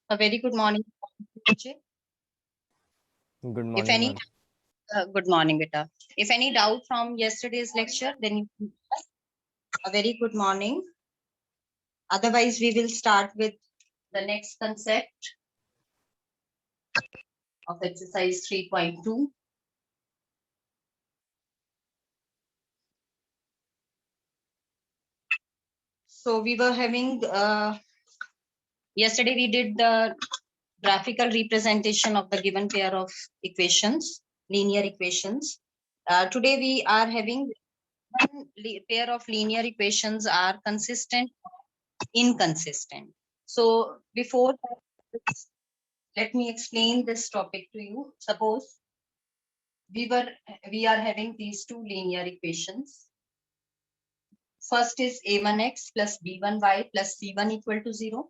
A very good morning. Vijay. Good If morning, any, ma'am. good morning, beta. If any doubt from yesterday's lecture, then you can a very good morning. Otherwise, we will start with the next concept of exercise 3.2. So we were having yesterday we did the graphical representation of the given pair of equations, linear equations. Today we are having one pair of linear equations are consistent, inconsistent. So before that, let me explain this topic to you. Suppose we are having these two linear equations. First is a1x plus b1y plus c1 equal to 0.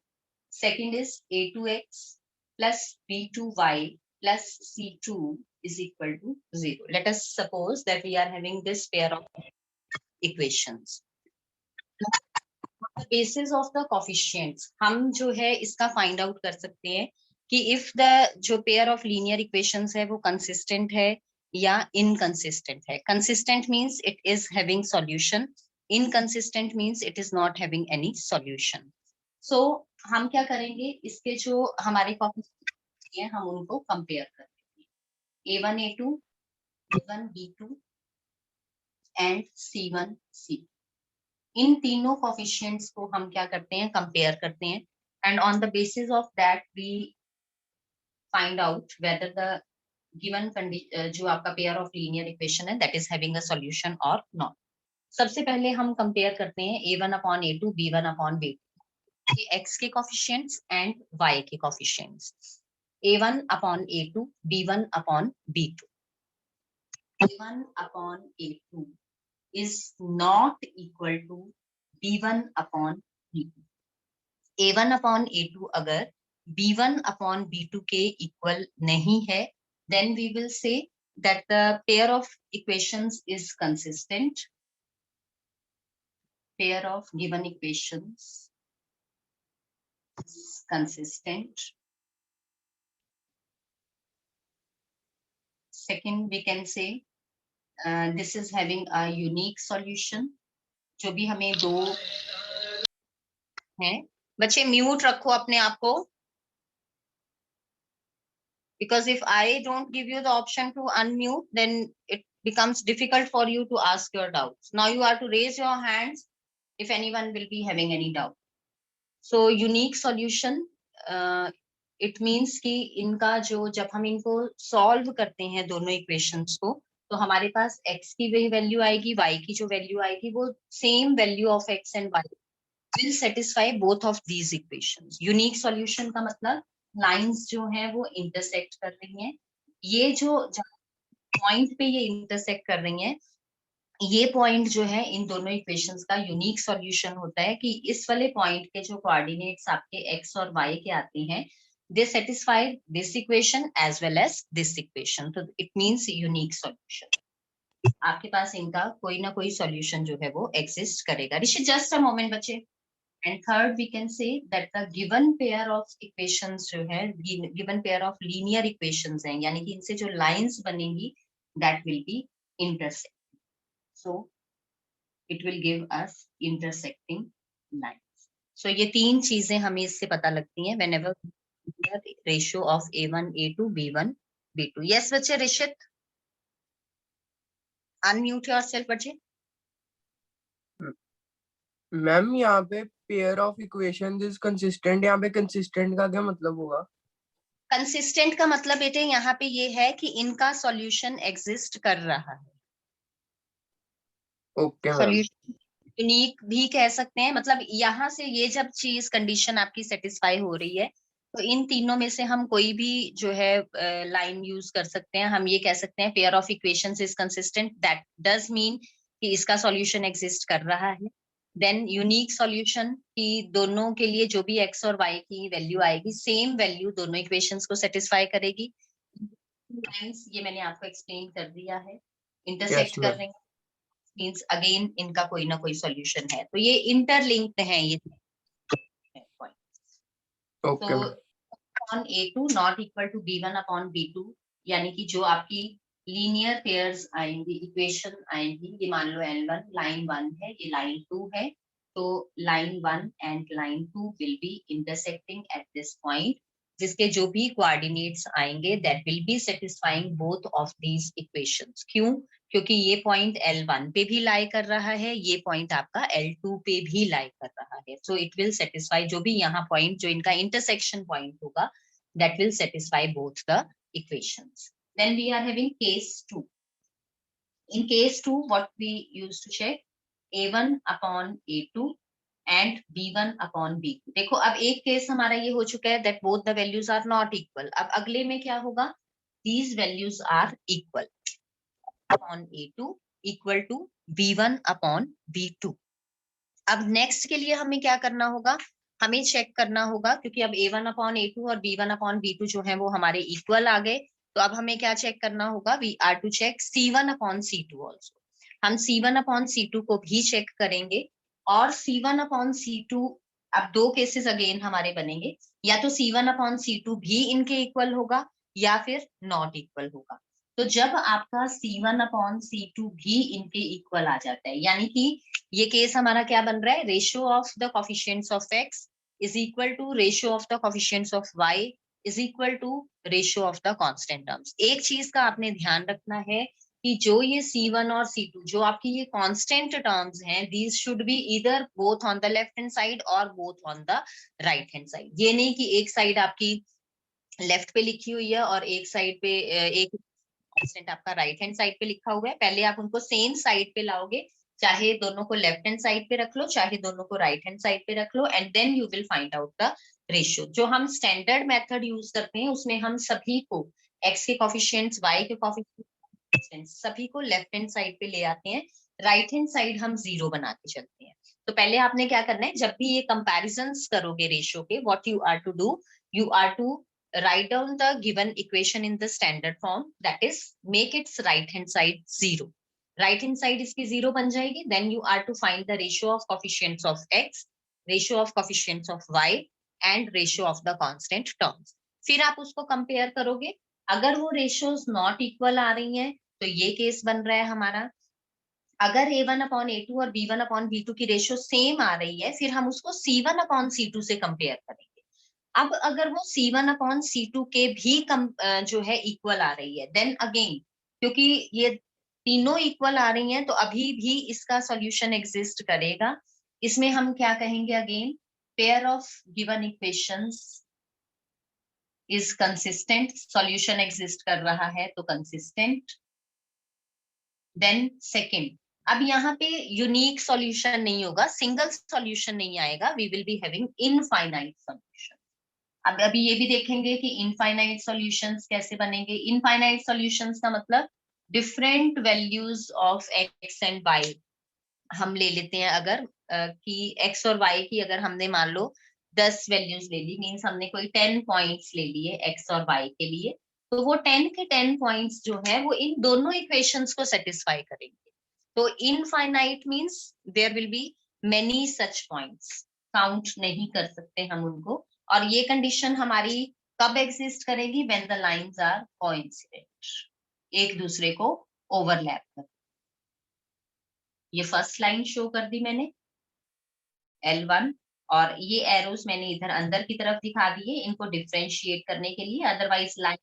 Second is a2x plus b2y plus c2 is equal to 0. Let us suppose that we are having this pair of equations. The basis of the coefficients, हम जो है इसका find out कर सकते हैं कि if the जो pair of linear equations है वो consistent है या inconsistent है. Consistent means it is having solution. Inconsistent means it is not having any solution. So हम क्या करेंगे, इसके जो हमारे coefficients हैं हम उनको compare करेंगे. A1 A2, B1 B2 and C1 C2. इन तीनों कोफिशिएंट्स को हम क्या करते हैं, कंपेयर करते हैं, and on the basis of that we find out whether the given जो आपका पेयर ऑफ लीनियर इक्वेशन है that is having a solution और नॉट. सबसे पहले हम कंपेयर करते हैं a1 upon a2, b1 upon b2, x के कोफिशिएंट्स एंड y के coefficients. a1 upon a2, b1 upon b2. a1 upon a2 is not equal to b1 upon b2. a1 upon a2 अगर b1 upon b2 के equal नहीं है, then we will say that the pair of equations is consistent. Pair of given equations is consistent. Second, we can say this is having a unique solution. जो भी हमें दो हैं, बच्चे mute रखो अपने आप को, because if I don't give you the option to unmute, then it becomes difficult for you to ask your doubts. Now you are to raise your hands if anyone will be having any doubt. So unique solution, it means कि इनका जो जब हम इनको solve करते हैं दोनों equations को, तो हमारे पास x की वही वैल्यू आएगी, y की जो वैल्यू आएगी वो same value of x and y will satisfy both of these equations. Unique solution का मतलब लाइंस जो हैं वो इंटरसेक्ट कर रही हैं. ये जो पॉइंट पे ये इंटरसेक्ट कर रही हैं, ये पॉइंट जो है इन दोनों इक्वेशंस का यूनिक सॉल्यूशन होता है कि इस वाले पॉइंट के जो कोऑर्डिनेट्स आपके x और y के आते हैं, they satisfy this equation as well as this equation. तो इट मींस यूनिक सॉल्यूशन. आपके पास इनका कोई ना कोई सॉल्यूशन जो है वो एग्जिस्ट करेगा. ऋषि जस्ट अ मोमेंट बच्चे. And third, we can say that the given pair of equations जो है, given pair of linear equations हैं, यानी कि इनसे जो lines बनेंगी, that will be intersecting. So it will give us intersecting lines. So ये तीन चीजें हमें इससे पता लगती हैं whenever the ratio of a1, a2, b1, b2. Yes, बच्चे ऋषित, unmute yourself बच्चे. मैम यहाँ पे pair of equations is consistent, यहाँ पे कंसिस्टेंट का क्या मतलब होगा? कंसिस्टेंट का मतलब बेटे यहाँ पे ये है कि इनका सॉल्यूशन एग्जिस्ट कर रहा है. Okay ma'am. सॉल्यूशन यूनिक भी कह सकते हैं. मतलब यहाँ से ये जब चीज कंडीशन आपकी सेटिस्फाई हो रही है, तो इन तीनों में से हम कोई भी जो है लाइन यूज कर सकते हैं. हम ये कह सकते हैं pair of equations is consistent. That does mean कि इसका सॉल्यूशन एग्जिस्ट कर रहा है. देन यूनिक सॉल्यूशन की दोनों के लिए जो भी x और y की वैल्यू आएगी, सेम वैल्यू दोनों इक्वेशंस को सेटिस्फाई करेगी. लाइंस ये मैंने आपको एक्सप्लेन कर दिया है, इंटरसेक्ट कर रहे हैं, मींस अगेन इनका कोई ना कोई सॉल्यूशन है. तो ये इंटरलिंक्ड है ये point. Okay. Upon A2 not equal to B1 upon B2, यानी कि जो आपकी लीनियर पेयर्स आएंगी, इक्वेशन आएंगी, ये मान लो L1 लाइन 1 है, ये लाइन 2 है, तो line 1 and line 2 will be intersecting at this point, जिसके जो भी कोऑर्डिनेट्स आएंगे that will B satisfying both of these equations. क्यों? क्योंकि ये पॉइंट L1 पे भी लाई कर रहा है, ये पॉइंट आपका L2 पे भी लाई कर रहा है, सो इट विल सेटिस्फाई जो भी यहाँ पॉइंट जो इनका इंटरसेक्शन पॉइंट होगा that will satisfy both the equations. Then we are having case 2. In case 2, what we used to check A1 upon A2 and B1 upon B2. देखो अब एक case हमारा ये हो चुका है that both the values are not equal. अब अगले में क्या होगा? These values are equal. Upon A2 equal to B1 upon B2. अब नेक्स्ट के लिए हमें क्या करना होगा? हमें चेक करना होगा, क्योंकि अब A1 अपॉन A2 और B1 अपॉन B2 जो है वो हमारे इक्वल आ गए, तो अब हमें क्या चेक करना होगा? We are to check C1 upon C2 also. हम C1 अपॉन C2 को भी चेक करेंगे, और C1 अपॉन C2, अब दो केसेस अगेन हमारे बनेंगे, या तो C1 अपॉन C2 भी इनके इक्वल होगा या फिर नॉट इक्वल होगा। तो जब आपका C1 अपॉन C2 भी इनके इक्वल आ जाता है, यानी कि ये केस हमारा क्या बन रहा है? Ratio of the coefficients of x is equal to ratio of the coefficients of y is equal to ratio of the constant terms. एक चीज का आपने ध्यान रखना है कि जो ये C1 और C2 जो आपकी ये कांस्टेंट टर्म्स हैं, these should be either both on the left hand side और both on the right hand side. ये नहीं कि एक साइड आपकी लेफ्ट पे लिखी हुई है और एक साइड पे एक कांस्टेंट आपका राइट हैंड साइड पे लिखा हुआ है। पहले आप उनको सेम साइड पे लाओगे, चाहे दोनों को लेफ्ट हैंड साइड पे रख लो, चाहे दोनों को राइट हैंड साइड पे रख लो, and then you will find out the ratio. जो हम स्टैंडर्ड मेथड यूज करते हैं उसमें हम सभी को x के कोफिशिएंट्स, y के कोफिशिएंट्स सभी को लेफ्ट हैंड साइड पे ले आते हैं, राइट हैंड साइड हम 0 बना के चलते हैं। तो पहले आपने क्या करना है, जब भी ये कंपैरिजंस करोगे रेशियो के, what you are to do, you are to write down the given equation in the standard form, that is make its right hand side 0. right hand side इसकी 0 बन जाएगी, then you are to find the ratio of coefficients of x, ratio of coefficients of y and ratio of the constant terms. फिर आप उसको compare करोगे, अगर वो ratios not equal आ रही हैं तो ये केस बन रहा है हमारा। अगर A1 अपॉन A2 और B1 अपॉन B2 की रेशियो सेम आ रही है, फिर हम उसको C1 अपॉन C2 से कंपेयर करेंगे। अब अगर वो C1 अपॉन C2 के भी जो है इक्वल आ रही है, देन अगेन क्योंकि ये तीनों इक्वल आ रही हैं तो अभी भी इसका सॉल्यूशन एग्जिस्ट करेगा। इसमें हम क्या कहेंगे? Again pair of given equations is consistent, solution exist कर रहा है तो कंसिस्टेंट। देन सेकंड, अब यहाँ पे यूनिक सॉल्यूशन नहीं होगा, सिंगल सॉल्यूशन नहीं आएगा, we will be having infinite solution. अब अभी ये भी देखेंगे कि इनफाइनाइट सॉल्यूशंस कैसे बनेंगे। इनफाइनाइट सॉल्यूशंस का मतलब different values of x and y हम ले लेते हैं। अगर कि एक्स और वाई की अगर हमने मान लो 10 वैल्यूज ले ली, मीन्स हमने कोई 10 पॉइंट्स ले लिए एक्स और वाई के लिए, तो वो 10 के 10 पॉइंट्स जो है वो इन दोनों इक्वेशंस को सेटिस्फाई करेंगे। तो infinite means there will be many such points, count नहीं कर सकते हम उनको। और ये कंडीशन हमारी कब एग्जिस्ट करेगी? When the lines are coincident, एक दूसरे को ओवरलैप कर। ये फर्स्ट लाइन शो कर दी मैंने L1, और ये एरोस मैंने इधर अंदर की तरफ दिखा दिए इनको डिफरेंशिएट करने के लिए, अदरवाइज लाइन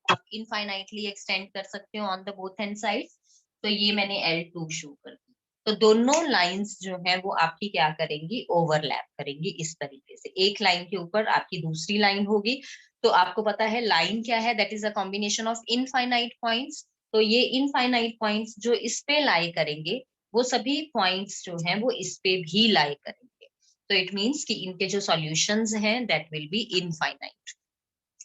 आप इनफाइनाइटली एक्सटेंड कर सकते हो on the both hand sides. तो ये मैंने L2 शो कर दी। तो दोनों लाइंस जो है वो आपकी क्या करेंगी? ओवरलैप करेंगी इस तरीके से। एक लाइन के ऊपर आपकी दूसरी लाइन होगी। तो आपको पता है लाइन क्या है? That is a combination of infinite points. तो ये इनफाइनाइट पॉइंट्स जो इस पे लाई करेंगे वो सभी पॉइंट्स जो हैं वो इस पे भी लाई करेंगे। तो इट मीन्स कि इनके जो सॉल्यूशंस हैं that will B infinite.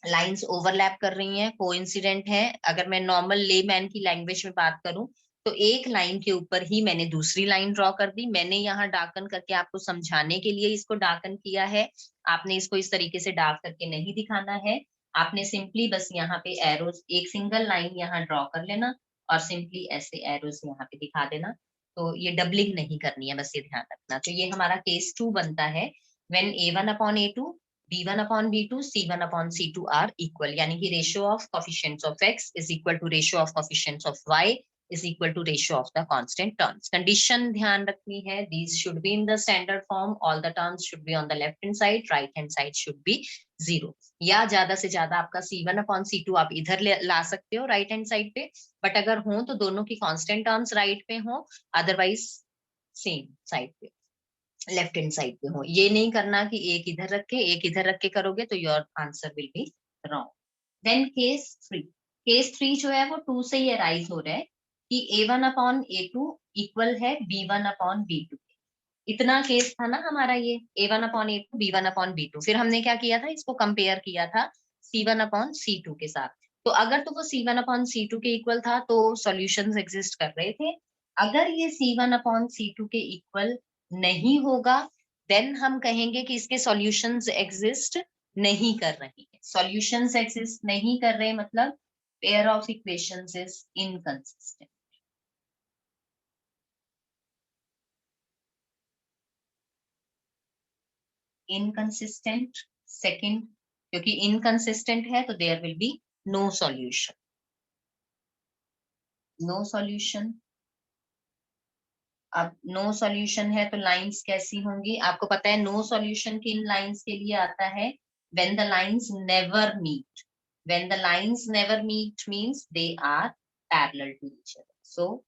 Lines overlap कर रही हैं, कोइंसिडेंट है। अगर मैं नॉर्मल लेमैन की लैंग्वेज में बात करूं तो एक लाइन के ऊपर ही मैंने दूसरी लाइन ड्रॉ कर दी। मैंने यहाँ डार्कन करके आपको समझाने के लिए इसको डार्कन किया है, आपने इसको इस तरीके से डार्क करके नहीं दिखाना है। आपने सिंपली बस यहाँ पे एरोज, एक सिंगल लाइन यहाँ ड्रॉ कर लेना और सिंपली ऐसे एरोज यहाँ पे दिखा देना। तो ये डबलिंग नहीं करनी है, बस ये ध्यान रखना। तो ये हमारा केस 2 बनता है when A1 upon A2 B1 upon B2, C1 upon C2 are equal, यानी कि ratio of coefficients of x is equal to ratio of coefficients of y is equal to ratio of the constant terms. Condition ध्यान रखनी है, these should be in the standard form, all the terms should be on the left hand side, right hand side should be 0. या ज्यादा से ज्यादा आपका C1 upon C2 आप इधर ला सकते हो राइट हैंड साइड पे, बट अगर हो तो दोनों की कांस्टेंट टर्म्स राइट पे हो, अदरवाइज सेम साइड पे, लेफ्ट हैंड साइड पे हो। ये नहीं करना कि एक इधर रख के एक इधर रख के करोगे तो your answer will be wrong. Then case 3 जो है वो 2 से ही अराइज हो रहा है कि A1 अपॉन A2 इक्वल है B1 अपॉन B2। इतना केस था ना हमारा, ये A1 upon A2 B1 upon B2। फिर हमने क्या किया था, इसको कंपेयर किया था C1 अपॉन C2 के साथ। तो अगर तो वो C1 अपॉन C2 के इक्वल था तो सॉल्यूशंस एग्जिस्ट कर रहे थे। अगर ये C1 अपॉन C2 के इक्वल नहीं होगा देन हम कहेंगे कि इसके सॉल्यूशंस एग्जिस्ट नहीं कर रहे हैं। सॉल्यूशंस एग्जिस्ट नहीं कर रहे मतलब pair of equations is inconsistent. Inconsistent second, क्योंकि इनकंसिस्टेंट है तो there will be no solution. No solution, अब नो सॉल्यूशन है तो लाइंस कैसी होंगी, आपको पता है नो सॉल्यूशन किन लाइंस के लिए आता है, when the lines never meet. When the lines never meet means they are parallel to each other. So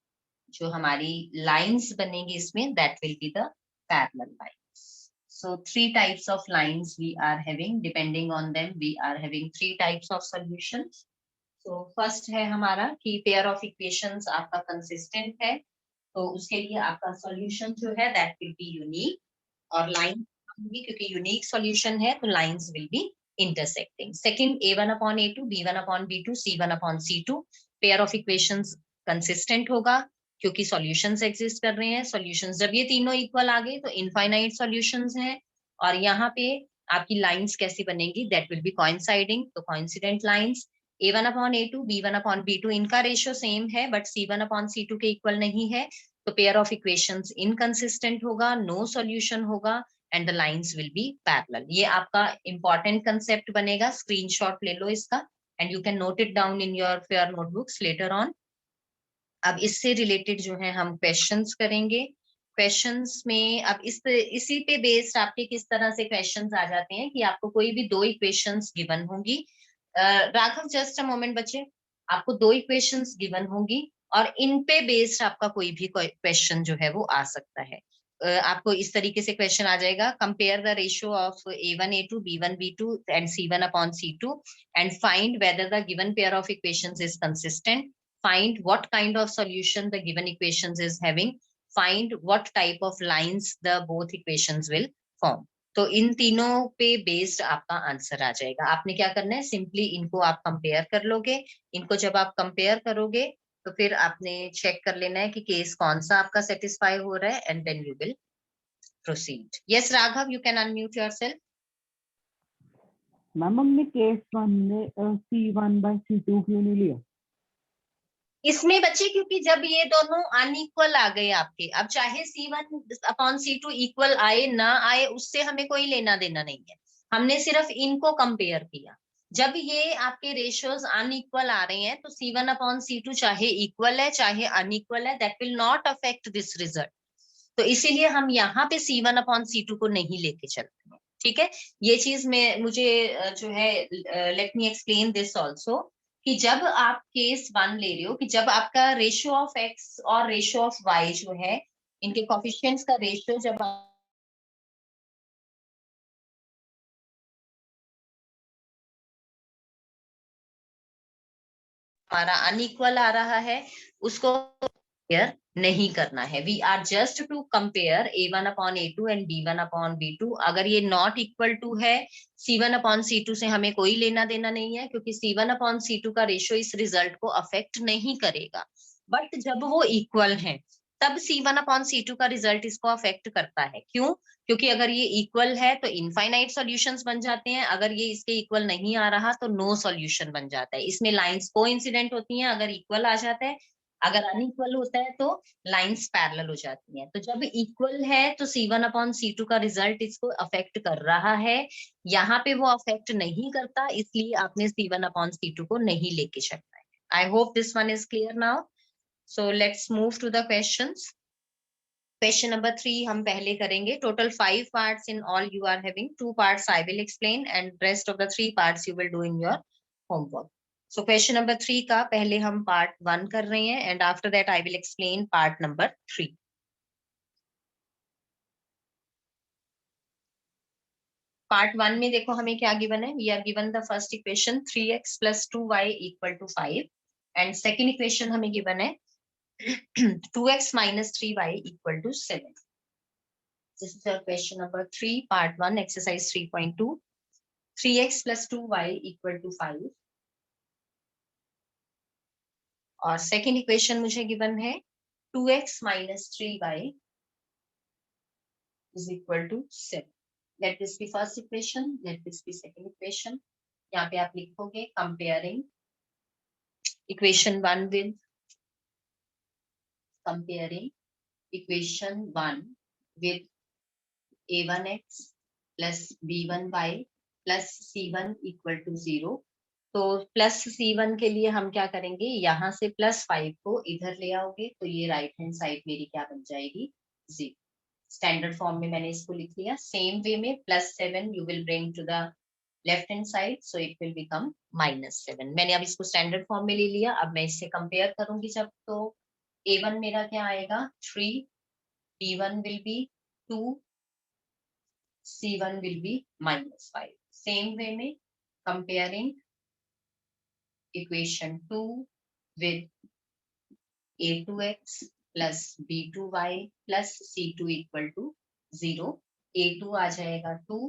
जो हमारी लाइंस बनेगी इसमें that will be the parallel lines. So 3 types of lines we are having, depending on them we are having 3 types of solutions. So first है हमारा कि pair of equations आपका consistent है तो उसके लिए आपका solution जो है that will be unique, और line क्योंकि unique solution है तो lines will be intersecting. Second, A1 upon A2, B1 upon B2, C1 upon C2 pair of equations consistent होगा क्योंकि सॉल्यूशंस एग्जिस्ट कर रहे हैं। सॉल्यूशंस जब ये तीनों इक्वल आ गए तो इनफाइनाइट सॉल्यूशंस हैं, और यहाँ पे आपकी लाइंस कैसी बनेगी, दैट विल बी कोइंसाइडिंग, तो coincident lines. A1 upon A2, B1 upon B2 इनका रेशियो सेम है बट C1 अपॉन C2 के इक्वल नहीं है तो पेयर ऑफ इक्वेशंस इनकंसिस्टेंट होगा, नो सॉल्यूशन होगा and the lines will be parallel. ये आपका इंपॉर्टेंट कंसेप्ट बनेगा, स्क्रीनशॉट ले लो इसका and you can note it down in your fair notebooks later on. अब इससे रिलेटेड जो है हम क्वेश्चंस करेंगे। क्वेश्चंस में अब इसी पे बेस्ड आपके किस तरह से क्वेश्चंस आ जाते हैं कि आपको कोई भी 2 इक्वेशंस गिवन होंगी। राघव जस्ट अ मोमेंट बच्चे, आपको 2 इक्वेशंस गिवन होंगी और इन पे बेस्ड आपका कोई भी क्वेश्चन जो है वो आ सकता है। आपको इस तरीके से क्वेश्चन आ जाएगा, compare the ratio of A1 A2 B1 B2 and C1 upon C2 and find weather the given pair of equations is consistent, find what kind of solution the given equations is having, find what type of lines the both equations will form। तो इन तीनों पे based आपका answer आ जाएगा। आपने क्या करना है, simply इनको आप कंपेयर कर लोगे। इनको जब आप कंपेयर करोगे तो फिर आपने चेक कर लेना है कि केस कौन सा आपका सेटिस्फाई हो रहा है and then you will proceed. Yes Raghav, you can unmute yourself. Ma'am हमने केस 1 में C1/C2 क्यों नहीं लिया? इसमें बच्चे क्योंकि जब ये दोनों अनइक्वल आ गए आपके, अब चाहे C1 अपॉन C2 इक्वल आए ना आए उससे हमें कोई लेना देना नहीं है, हमने सिर्फ इनको कंपेयर किया। जब ये आपके रेशियोज अनइक्वल आ रहे हैं तो C1 अपॉन C2 चाहे इक्वल है चाहे अनइक्वल है that will not affect this result. तो इसीलिए हम यहाँ पे C1 अपॉन C2 को नहीं लेके चलते हैं, ठीक है। ये चीज में मुझे जो है let me explain this also कि जब आप केस 1 ले रहे हो कि जब आपका रेशियो ऑफ x और रेशियो ऑफ y जो है इनके कोफिशिएंट्स का रेशियो जब हमारा अनइक्वल आ रहा है उसको कंपेयर नहीं करना है। We are just to compare A1 upon A2 and B1 upon B2। अगर ये नॉट इक्वल टू है C1 अपॉन C2 से हमें कोई लेना देना नहीं है क्योंकि C1 अपॉन C2 का रेशियो इस रिजल्ट को अफेक्ट नहीं करेगा। बट जब वो इक्वल है तब C1 अपॉन C2 का रिजल्ट इसको अफेक्ट करता है। क्यों? क्योंकि अगर ये इक्वल है तो इनफाइनाइट सॉल्यूशंस बन जाते हैं, अगर ये इसके इक्वल नहीं आ रहा तो नो सॉल्यूशन बन जाता है। इसमें लाइंस कोइंसिडेंट होती हैं, अगर इक्वल आ जाता है अगर अनइक्वल होता है तो लाइंस पैरेलल हो जाती हैं। तो जब इक्वल है तो C1/C2 का रिजल्ट इसको अफेक्ट कर रहा है, यहाँ पे वो अफेक्ट नहीं करता, इसलिए आपने C1/C2 को नहीं लेके चलना है। I hope this one is clear now. So let's move to the questions. Question number 3 हम पहले करेंगे। Total 5 parts in all, you are having 2 parts I will explain and rest of the 3 parts you will do in your homework. So question number 3 का पहले हम part 1 कर रहे हैं and after that I will explain part number 3। Part 1 में देखो हमें क्या गिवन है। We are given the first equation 3x + 2y = 5 and second equation हमें गिवन है 2x - 3y = 7। This is our question number 3, part 1, exercise 3.2. 3x + 2y = 5. और second equation मुझे given है 2x - 3y = 7. Let this be first equation. Let this be second equation. यहाँ पे आप लिखोगे comparing equation 1 with equation 1 with a1x plus b1y plus c1 = 0. तो +C1 के लिए हम क्या करेंगे, यहाँ से +5 को इधर ले आओगे तो ये राइट हैंड साइड मेरी क्या बन जाएगी, 0। स्टैंडर्ड फॉर्म में मैंने इसको लिख लिया। सेम वे में +7 you will bring to the left hand side, so it will become -7। मैंने अब इसको स्टैंडर्ड फॉर्म में ले लिया। अब मैं इससे कंपेयर करूंगी जब, तो a1 मेरा क्या आएगा 3, b1 will be 2, c1 will be -5। Same way में comparing equation 2 with a2x plus b2y plus c2 = 0. a2 आ जाएगा 2,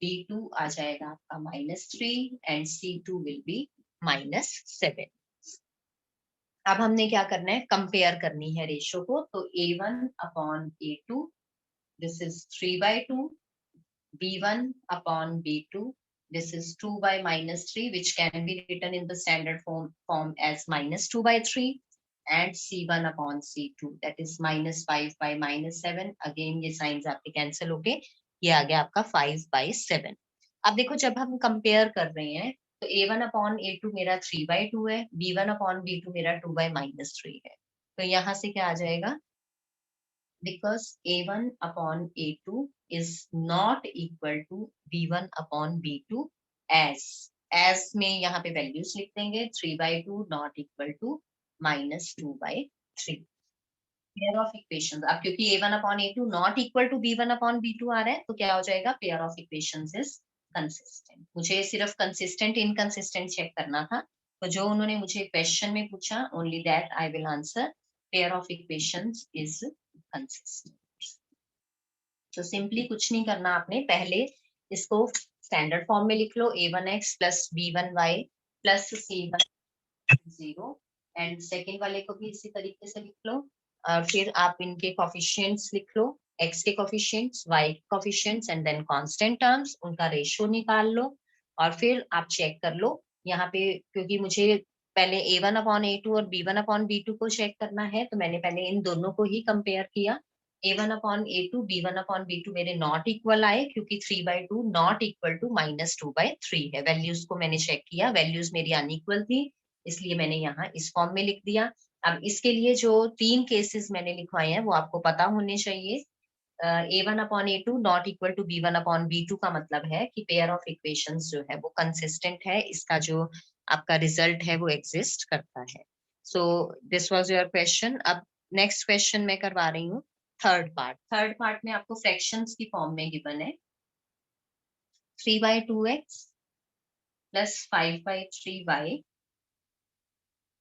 b2 आ जाएगा आपका -3 and c2 will be -7. अब हमने क्या करना है, कंपेयर करनी है रेशो को। तो a1/a2, this is 3/2, b1/b2, this is 2/-3, which can be written in the standard form as -2/3, and c1/c2, that is -5/-7। Again ये साइंस आपके कैंसिल हो गए, ये आ गया आपका 5/7। अब देखो जब हम कंपेयर कर रहे हैं तो a1/a2 मेरा 3/2 है, b1/b2 मेरा 2/-3 है। तो यहाँ से क्या आ जाएगा, because a1/a2 is not equal to b1/b2, as में यहाँ पे वैल्यूज लिख देंगे 3/2 not equal to -2/3। Pair of equations, अब क्योंकि a1/a2 not equal to b1/b2 आ रहा है तो क्या हो जाएगा, pair of equations is consistent. मुझे सिर्फ कंसिस्टेंट इनकंसिस्टेंट चेक करना था, तो जो उन्होंने मुझे क्वेश्चन में पूछा only that I will answer. Pair of equations is consistent. तो सिंपली कुछ नहीं करना आपने, पहले इसको स्टैंडर्ड फॉर्म में लिख लो, a1x + b1y + c1 0, and second वाले को भी इसी तरीके से लिख लो। और फिर आप इनके कोफिशिएंट्स लिख लो, x के कोफिशिएंट्स, y के coefficients and then constant terms, उनका रेशियो निकाल लो और फिर आप चेक कर लो। यहाँ पे क्योंकि मुझे पहले a1/a2 और b1/b2 को चेक करना है, तो मैंने पहले इन दोनों को ही कंपेयर किया। a1/a2 b1/b2 मेरे नॉट इक्वल आए, क्योंकि 3/2 नॉट इक्वल टू -2/3 है। वैल्यूज को मैंने चेक किया, वैल्यूज मेरी अनइक्वल थी, इसलिए मैंने यहाँ इस फॉर्म में लिख दिया। अब इसके लिए जो 3 केसेस मैंने लिखवाए हैं वो आपको पता होने चाहिए। a1/a2 not equal to b1/b2 का मतलब है कि पेयर ऑफ इक्वेशंस जो है वो कंसिस्टेंट है, इसका जो आपका रिजल्ट है वो एग्जिस्ट करता है। So this was your question. अब नेक्स्ट क्वेश्चन मैं करवा रही हूँ थर्ड पार्ट में आपको फ्रैक्शंस की फॉर्म में गिवन है 3/2x plus 5/3y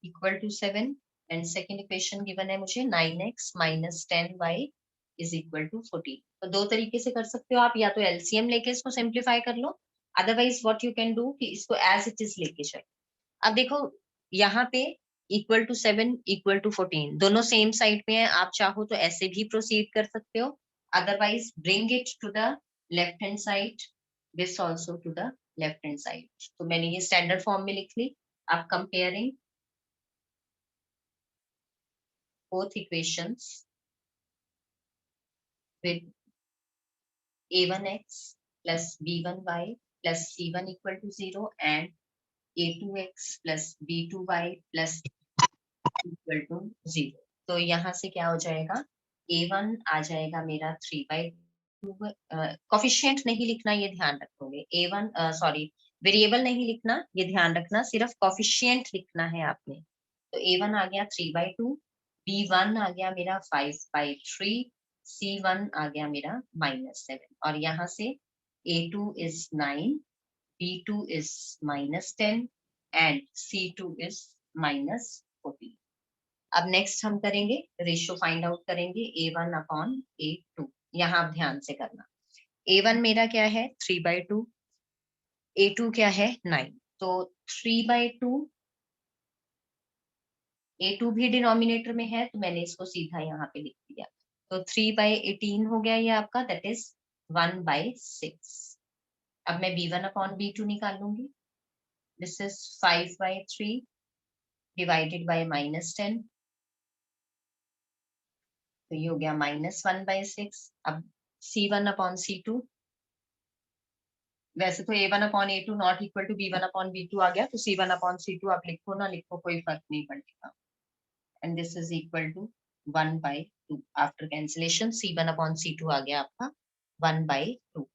= 7, and second equation given है मुझे 9x - 10y = 14। तो दो तरीके से कर सकते हो आप, या तो एलसीएम लेके इसको सिंप्लीफाई कर लो, otherwise what you can do कि इसको एज इट इज लेके चलो। अब देखो यहाँ पे =7 =14 दोनों सेम साइड पे हैं, आप चाहो तो ऐसे भी प्रोसीड कर सकते हो, otherwise bring it to the left hand side, this also to the left hand side. तो मैंने ये स्टैंडर्ड फॉर्म में लिख ली। आप comparing both equations with a1x plus b1y plus c1 equal to 0 and a2x plus b2y plus equal to 0. तो यहाँ से क्या हो जाएगा, a1 आ जाएगा मेरा 3/2, कोफिशिएंट नहीं लिखना, ये ध्यान रखोगे, a1 सॉरी वेरिएबल नहीं लिखना, ये ध्यान रखना, सिर्फ कोफिशिएंट लिखना है आपने। तो a1 आ गया 3/2, b1 आ गया मेरा 5/3, c1 आ गया मेरा -7 और यहाँ से a2 is 9, b2 is -10 and c2 is -14. अब नेक्स्ट हम करेंगे रेशियो फाइंड आउट करेंगे a1 अपॉन a2। यहाँ आप ध्यान से करना, a1 मेरा क्या है 3/2, a2 क्या है 9, तो 3/2, a2 भी डिनोमिनेटर में है तो मैंने इसको सीधा यहाँ पे लिख दिया, तो 3/18 हो गया ये आपका, दैट इज 1/6। अब मैं b1 अपॉन b2 निकालूंगी, दिस इज 5/3 डिवाइडेड बाय -10, तो ये हो गया -1/6। अब c1 अपॉन c2, वैसे तो a1 upon a2 not equal to b1 upon b2 आ गया, तो c1 अपॉन c2 आप लिखो ना लिखो कोई फर्क नहीं पड़ेगा, and this is equal to 1/2 after cancellation, c1 upon c2 आ गया आपका 1/2।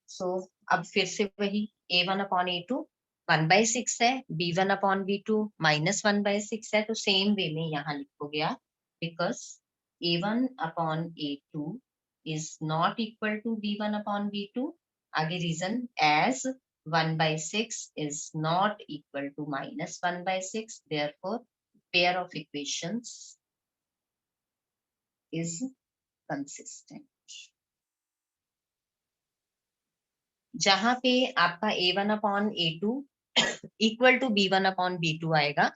सो अब फिर से वही a1 अपॉन a2 1/6 है, b1 अपॉन b2 -1/6 है, तो सेम वे में यहाँ लिखोगे आप, because a1 upon a2 is not equal to b1 upon b2, आगे reason as 1/6 is not equal to -1/6, therefore pair of equations is consistent। जहां पे आपका a1 upon a2 equal to b1 upon b2 आएगा,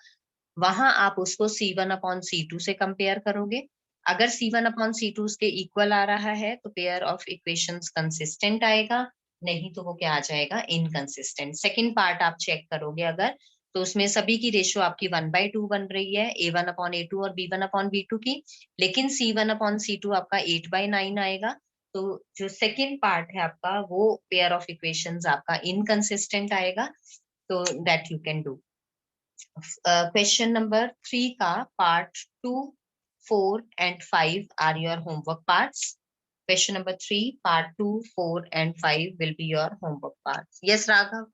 वहां आप उसको c1 upon c2 से compare करोगे। अगर c1 अपॉन c2 उसके इक्वल आ रहा है तो पेयर ऑफ इक्वेशंस कंसिस्टेंट आएगा, नहीं तो वो क्या आ जाएगा, इनकंसिस्टेंट। सेकंड पार्ट आप चेक करोगे अगर, तो उसमें सभी की रेशियो आपकी 1/2 बन रही है, a1 अपॉन a2 और b1 अपॉन b2 की, लेकिन c1 अपॉन c2 आपका 8/9 आएगा। तो जो सेकंड पार्ट है आपका वो पेयर ऑफ इक्वेशंस आपका इनकंसिस्टेंट आएगा, तो that you can do. Question number 3 का part 2, 4 and 5 are your homework parts. Question number 3, part 2, 4 and 5 will be your homework parts. Yes, Raghav?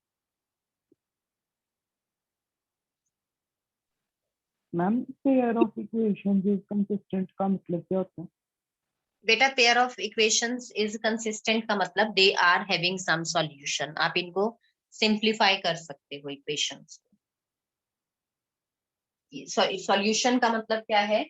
Ma'am pair of equations is consistent का मतलब क्या होता है? बेटा pair of equations is consistent का मतलब they are having some solution. आप इनको सिंप्लीफाई कर सकते हो इक्वेशंस। सॉल्यूशन का मतलब क्या है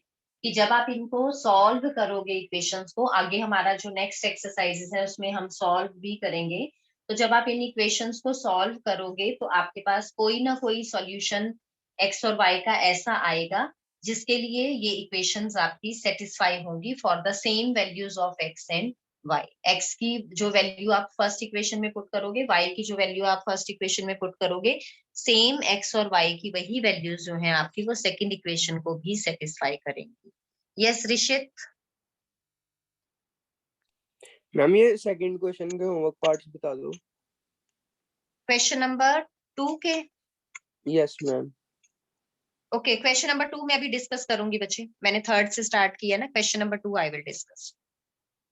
कि जब आप इनको सॉल्व करोगे इक्वेशंस को, आगे हमारा जो नेक्स्ट एक्सरसाइजेस है उसमें हम सॉल्व भी करेंगे, तो जब आप इन इक्वेशंस को सॉल्व करोगे तो आपके पास कोई ना कोई सॉल्यूशन एक्स और वाई का ऐसा आएगा जिसके लिए ये इक्वेशंस आपकी सेटिस्फाई होंगी for the same values of x and y. X की जो वैल्यू आप फर्स्ट इक्वेशन में पुट करोगे, वाई की जो वैल्यू आप फर्स्ट इक्वेशन में पुट करोगे, सेम एक्स और वाई की वही वैल्यूज जो हैं आपकी वो सेकंड इक्वेशन को भी सेटिस्फाई करेंगी। यस ऋषित? मैम ये सेकंड क्वेश्चन के होमवर्क पार्ट्स बता दो। क्वेश्चन नंबर 2 के? Yes ma'am. Okay, question number 2 मैं अभी डिस्कस करूंगी बच्चे, मैंने थर्ड से स्टार्ट किया ना, question number 2 I will discuss.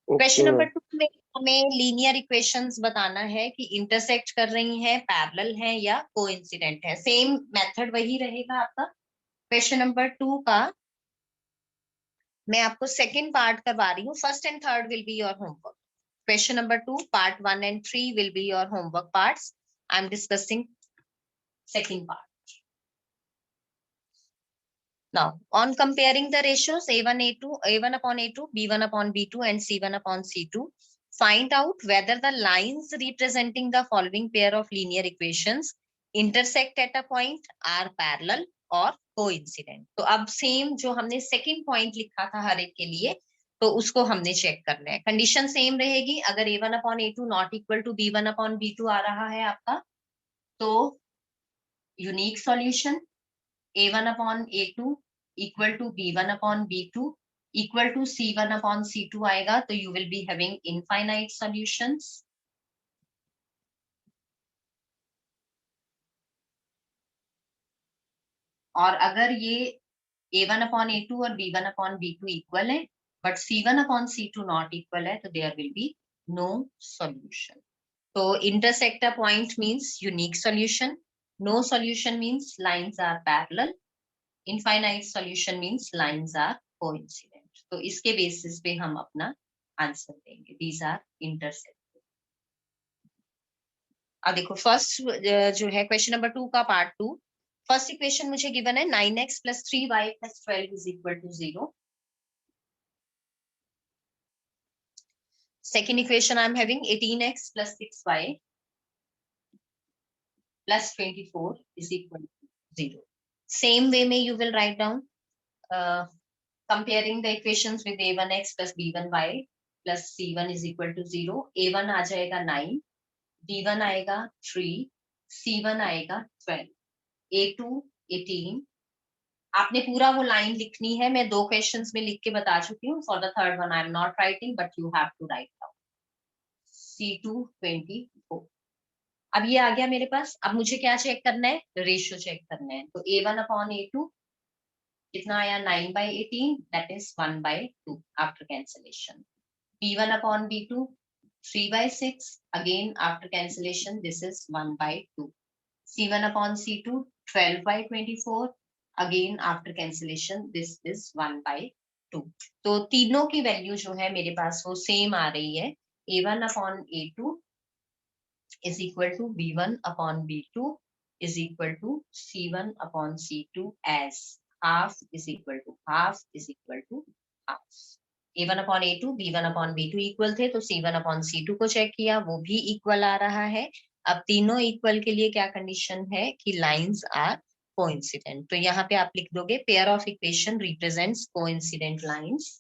Question number 2 में हमें लीनियर इक्वेशंस बताना है कि इंटरसेक्ट कर रही हैं, पैरेलल हैं या कोइंसिडेंट है। सेम मेथड वही रहेगा आपका। क्वेश्चन नंबर 2 का मैं आपको सेकंड पार्ट करवा रही हूँ, first and third will be your homework. Question number 2 part 1 and 3 will be your homework parts. I am discussing second part. Now, on comparing the ratios A1, A2, A1 upon A2, B1 upon B2 and C1 upon C2, find out whether the lines representing the following pair of linear equations intersect at a point, are parallel or coincident. तो अब same जो हमने second point लिखा था हर एक के लिए, तो उसको हमने चेक करना है। कंडीशन सेम रहेगी, अगर A1 upon A2 not equal to B1 upon B2 आ रहा है आपका, तो unique solution, A1 upon A2 equal to B1 upon B2 equal to C1 upon C2 आएगा, तो you will be having infinite solutions. और अगर ये A1 upon A2 और B1 upon B2 इक्वल है, but C1 upon C2 not equal है, तो there will be no solution. So intersect a point means unique solution. No solution means lines are parallel. Infinite solution means lines are coincident. तो इसके basis पे हम अपना answer देंगे. These are intersect. अब देखो फर्स्ट जो है क्वेश्चन नंबर 2 का पार्ट 2. फर्स्ट इक्वेशन मुझे गिवन है 9x plus 3y plus 12 is equal to 0. Second equation I am having 18x plus 6y plus 24 is equal to 0. Same way में you will write down comparing the equations with a1x plus b1y plus c1 is equal to 0. a1 आ जाएगा 9, b1 आएगा 3, c1 आएगा 12, a2 18. आपने पूरा वो line लिखनी है. मैं 2 क्वेश्चंस में लिख के बता चुकी हूँ. For the third one I am not writing, but you have to write down. c2 24. अब ये आ गया मेरे पास. अब मुझे क्या चेक करना है? रेशियो चेक करना है. तो a1 अपॉन a2 कितना आया? 9/18, that is 1/2 after cancellation. b1 upon b2 3/6, again after cancellation this is 1/2. c1 upon c2 12/24, again after cancellation this is 1/2. तो तीनों की वैल्यू जो है मेरे पास वो सेम आ रही है. a1 upon a2 is equal to b1 upon b2 is equal to c1 upon c2 as half is equal to half is equal to half. a1 upon a2 b1 upon b2 equal थे, तो c1 upon c2 को check किया, वो भी equal आ रहा है. अब तीनों इक्वल के लिए क्या कंडीशन है कि लाइंस आर कोइंसिडेंट. तो यहाँ पे आप लिख दोगे pair of equation represents coincident lines.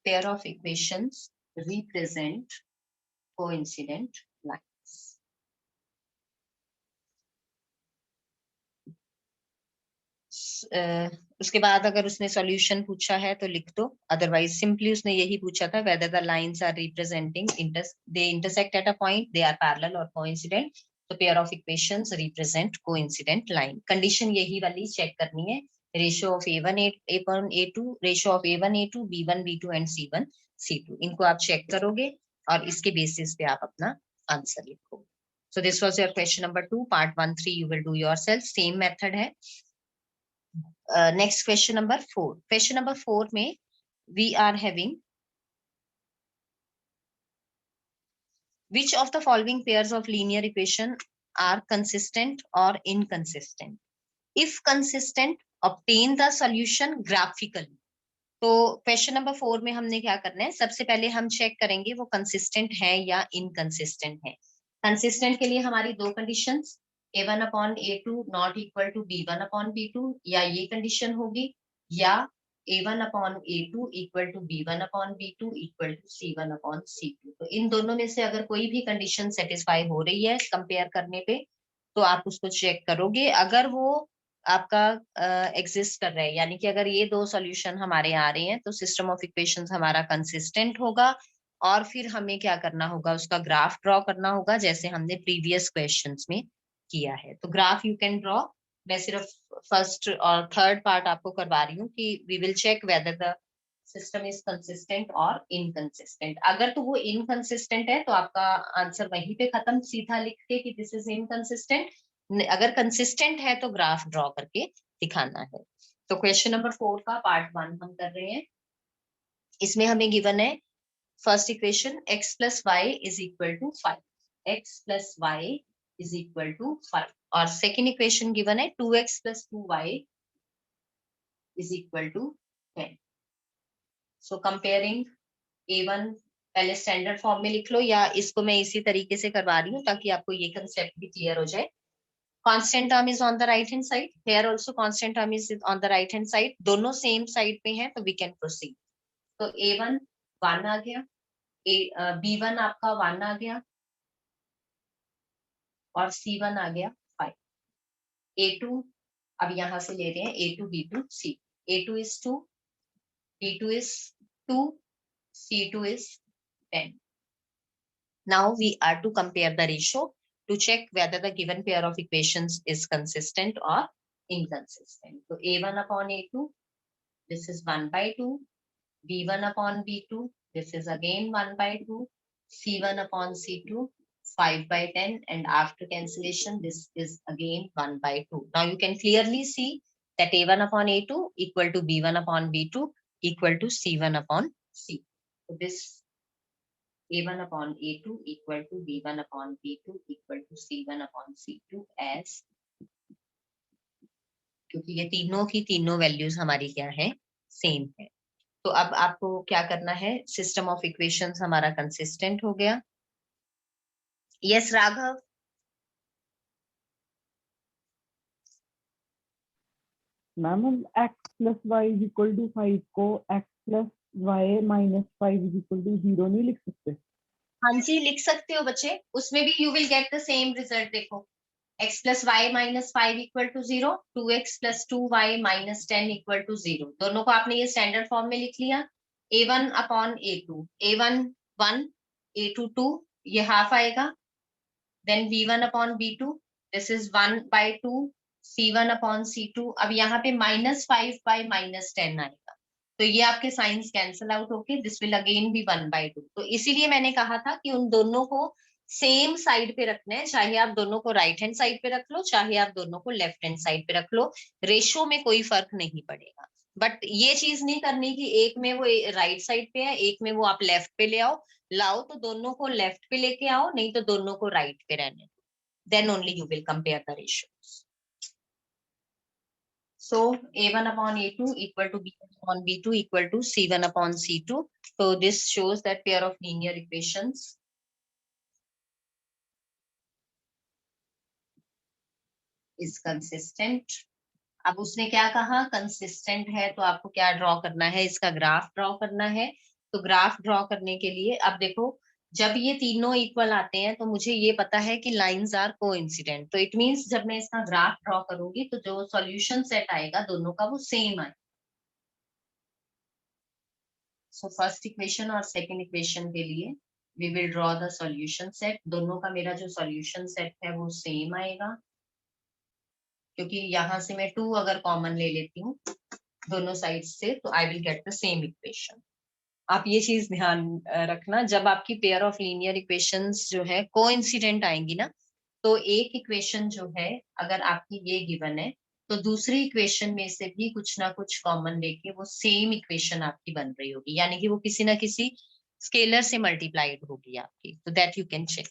Pair of equations represent coincident lines. उसके बाद अगर उसने सॉल्यूशन पूछा है तो लिख दो. अदरवाइज सिंपली उसने यही पूछा था whether the lines are representing they intersect at a point, they are parallel or coincident. तो pair of equations represent coincident line. Condition यही वाली चेक करनी है. Ratio of a1 upon a2, ratio of a1 a2 b1 b2 and c1 c2, इनको आप check करोगे और इसके बेसिस पे आप अपना आंसर लिखोगे. So this was your question number 2. Part 1, 3 you will do yourself. Same method है. Next question number 4. Question number 4 में we are having which of the following pairs of linear equation are consistent or inconsistent? If consistent, obtain the solution graphically. तो question number 4 में हमने क्या करना है? सबसे पहले हम चेक करेंगे वो कंसिस्टेंट है या इनकंसिस्टेंट है. कंसिस्टेंट के लिए हमारी 2 conditions, a1 upon a2 not equal to b1 upon b2, या ये कंडीशन होगी, या a1 upon a2 equal to b1 upon b2 equal to c1 upon c2. तो इन दोनों में से अगर कोई भी कंडीशन सेटिस्फाई हो रही है कंपेयर करने पे, तो आप उसको चेक करोगे. अगर वो आपका एग्जिस्ट कर रहा है, यानी कि अगर ये 2 सॉल्यूशन हमारे आ रहे हैं, तो सिस्टम ऑफ इक्वेशंस हमारा कंसिस्टेंट होगा. और फिर हमें क्या करना होगा? उसका ग्राफ ड्रॉ करना होगा, जैसे हमने प्रीवियस क्वेश्चंस में किया है. तो ग्राफ यू कैन ड्रॉ. मैं सिर्फ फर्स्ट और थर्ड पार्ट आपको करवा रही हूँ कि we will check whether the system is consistent और इनकंसिस्टेंट. अगर तो वो इनकंसिस्टेंट है तो आपका आंसर वहीं पे खत्म, सीधा लिख के कि दिस इज इनकंसिस्टेंट. अगर कंसिस्टेंट है तो ग्राफ ड्रॉ करके दिखाना है. तो क्वेश्चन नंबर 4 का पार्ट 1 हम कर रहे हैं. इसमें हमें गिवन है first equation x plus y is equal to 5. x plus y is equal to 5. और सेकेंड इक्वेशन गिवन है 2x plus 2y is equal to 10. So comparing a1, पहले स्टैंडर्ड फॉर्म में लिख लो, या इसको मैं इसी तरीके से करवा रही हूँ ताकि आपको ये कंसेप्ट भी क्लियर हो जाए. Constant term is on the right hand side. Here also constant term is on the right hand side. दोनों सेम साइड पे हैं, तो we can proceed. तो A1 1 आ गया, B1 आपका 1 आ गया और C1 आ गया 5। A2 अब यहां से ले रहे हैं A2 B2 C। A2 is 2, B2 is 2, C2 is 10. Now we are to compare the ratio to check whether the given pair of equations is consistent or inconsistent. So A1 upon A2, this is 1 by 2. B1 upon B2, this is again 1 by 2. C1 upon C2, 5 by 10. And after cancellation, this is again 1 by 2. Now you can clearly see that A1 upon A2 equal to B1 upon B2 equal to C1 upon C. So this A1 upon A2 equal to B1 upon B2 equal to C1 upon C2 as, क्योंकि ये तीनों की तीनों values हमारी क्या है, same है। तो अब आपको क्या करना है, सिस्टम ऑफ इक्वेशंस हमारा कंसिस्टेंट हो गया। यस राघव। मैम हम x plus y is equal to 5 को x plus y minus 5 is equal to 0 नहीं लिख सकते? हाँ जी लिख सकते हो बच्चे, उसमें भी you will get the same result. देखो x plus y minus 5 equal to 0, 2x plus 2y minus 10 equal to 0। दोनों को आपने ये स्टैंडर्ड फॉर्म में लिख लिया। A1 upon A2, A1 1, A2 2, ये हाफ आएगा। Then B1 upon B2, this is 1 by 2, C1 upon C2। अब यहाँ पे -5 बाय -10 आएगा, तो ये आपके साइंस कैंसल आउट होके this will again be 1 by 2। तो इसीलिए मैंने कहा था कि उन दोनों को सेम साइड पे रखना है, चाहे आप दोनों को राइट हैंड साइड पे रख लो, चाहे आप दोनों को लेफ्ट हैंड साइड पे रख लो, रेशो में कोई फर्क नहीं पड़ेगा। बट ये चीज नहीं करनी कि एक में वो राइट साइड पे है, एक में वो आप लेफ्ट पे ले आओ। लाओ तो दोनों को लेफ्ट पे लेके आओ, नहीं तो दोनों को राइट पे रहने दो, then only you will compare the ratios. So A1 upon A2 equal to B1 upon B2 equal to C1 upon C2. So this shows that pair of linear equations is consistent. अब उसने क्या कहा, consistent है, तो आपको क्या draw करना है, इसका ग्राफ ड्रॉ करना है। तो ग्राफ ड्रॉ करने के लिए अब देखो, जब ये तीनों इक्वल आते हैं तो मुझे ये पता है कि लाइंस आर कोइंसिडेंट। तो इट मींस जब मैं इसका ग्राफ ड्रॉ करूंगी तो जो सॉल्यूशन सेट आएगा दोनों का वो सेम आएगा। सो फर्स्ट इक्वेशन और सेकंड इक्वेशन के लिए we will draw the solution set. दोनों का मेरा जो सॉल्यूशन सेट है वो सेम आएगा, क्योंकि यहाँ से मैं 2 अगर कॉमन ले लेती हूँ दोनों साइड से तो I will get the same equation. आप ये चीज ध्यान रखना, जब आपकी पेयर ऑफ लीनियर इक्वेशंस जो है कोइंसिडेंट आएंगी ना, तो एक इक्वेशन जो है अगर आपकी ये गिवन है तो दूसरी इक्वेशन में से भी कुछ ना कुछ कॉमन लेके वो सेम इक्वेशन आपकी बन रही होगी, यानी कि वो किसी ना किसी स्केलर से मल्टीप्लाइड होगी आपकी। तो दैट यू कैन चेक,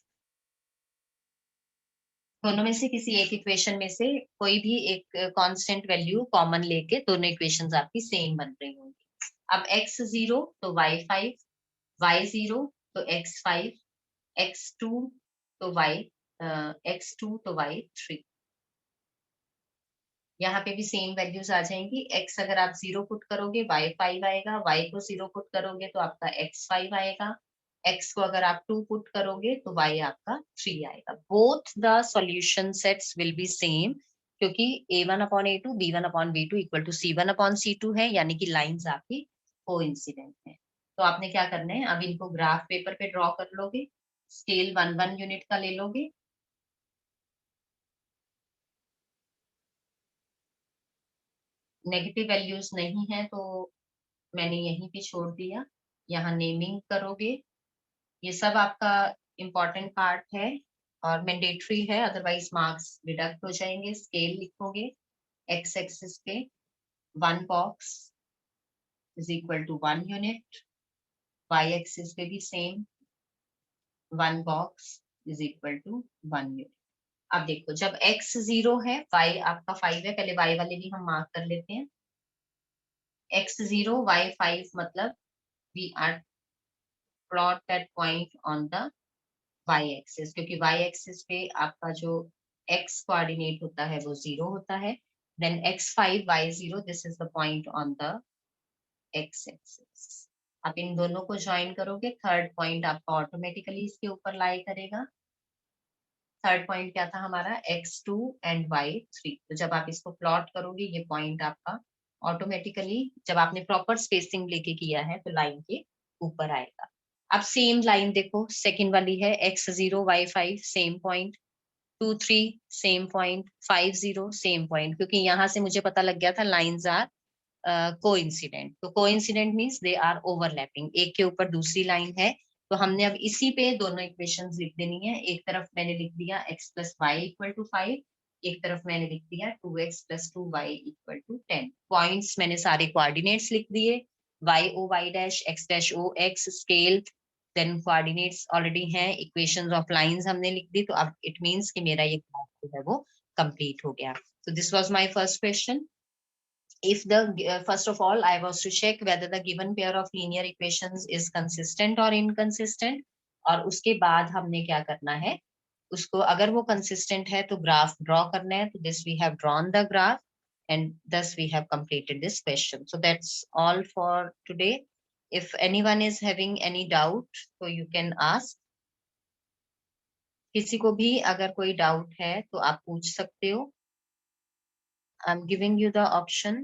दोनों में से किसी एक इक्वेशन में से कोई भी एक कांस्टेंट वैल्यू कॉमन लेके दोनों इक्वेशंस आपकी सेम बन रही होंगी। अब x0 तो y5, y0 तो x5, x2 तो x2 तो y3। यहाँ पे भी सेम वैल्यूज आ जाएंगी। x अगर आप 0 पुट करोगे y5 आएगा, y को 0 पुट करोगे तो आपका x5 आएगा, x को अगर आप 2 पुट करोगे तो y आपका 3 आएगा। Both the solution sets will be same, क्योंकि A1 upon A2 B1 upon B2 equal to C1 upon C2 है, यानी कि लाइंस आपकी कोइंसिडेंट है। तो आपने क्या करना है, अब इनको ग्राफ पेपर पे ड्रॉ कर लोगे, स्केल 1 यूनिट का ले लोगे। नेगेटिव वैल्यूज नहीं है तो मैंने यहीं पे छोड़ दिया, यहाँ नेमिंग करोगे। ये सब आपका इम्पोर्टेंट पार्ट है और मैंडेटरी है, अदरवाइज मार्क्स डिडक्ट हो जाएंगे। स्केल लिखोगे, एक्स एक्सिस पे 1 box is equal to 1 unit, y axis पे भी same 1 box is equal to 1 unit. अब देखो, जब x 0 है, y आपका 5 है, पहले y वाले भी हम मार्क कर लेते हैं। x0 y5 मतलब we are plot that point on the y axis, क्योंकि y axis पे आपका जो x कोऑर्डिनेट होता है वो 0 होता है। then x5 y0, this is the point on the x axis। आप इन दोनों को ज्वाइन करोगे, थर्ड पॉइंट आपका ऑटोमेटिकली इसके ऊपर लाई करेगा। थर्ड पॉइंट क्या था हमारा, x2 एंड y3। तो जब आप इसको प्लॉट करोगे ये पॉइंट आपका ऑटोमेटिकली, जब आपने प्रॉपर स्पेसिंग लेके किया है तो लाइन के ऊपर आएगा। अब सेम लाइन देखो, सेकंड वाली है x0 y5 same point, 2 3 same point, 5 0 same point, क्योंकि यहाँ से मुझे पता लग गया था लाइंस आर कोइंसिडेंट। तो coincident means they are overlapping, एक के ऊपर दूसरी लाइन है। तो हमने अब इसी पे दोनों इक्वेशंस लिख देनी है। एक तरफ मैंने लिख दिया x plus y equal to 5, एक तरफ मैंने लिख दिया 2x plus 2y equal to 10। Points मैंने सारे कोऑर्डिनेट्स लिख दिए, y o y dash, x dash o x, scale, then coordinates already हैं, इक्वेशंस ऑफ लाइंस हमने लिख दी। तो अब इट मींस कि मेरा ये क्लास जो है वो कंप्लीट हो गया। So this was my first question. If the first of all I was to check whether the given pair of linear equations is consistent or inconsistent, और उसके बाद हमने क्या करना है, उसको अगर वो consistent है तो ग्राफ ड्रॉ करना है। तो this we have drawn the graph and thus we have completed this question. So that's all for today. If anyone is having any doubt so you can ask. किसी को भी अगर कोई डाउट है तो आप पूछ सकते हो। I'm giving you the option.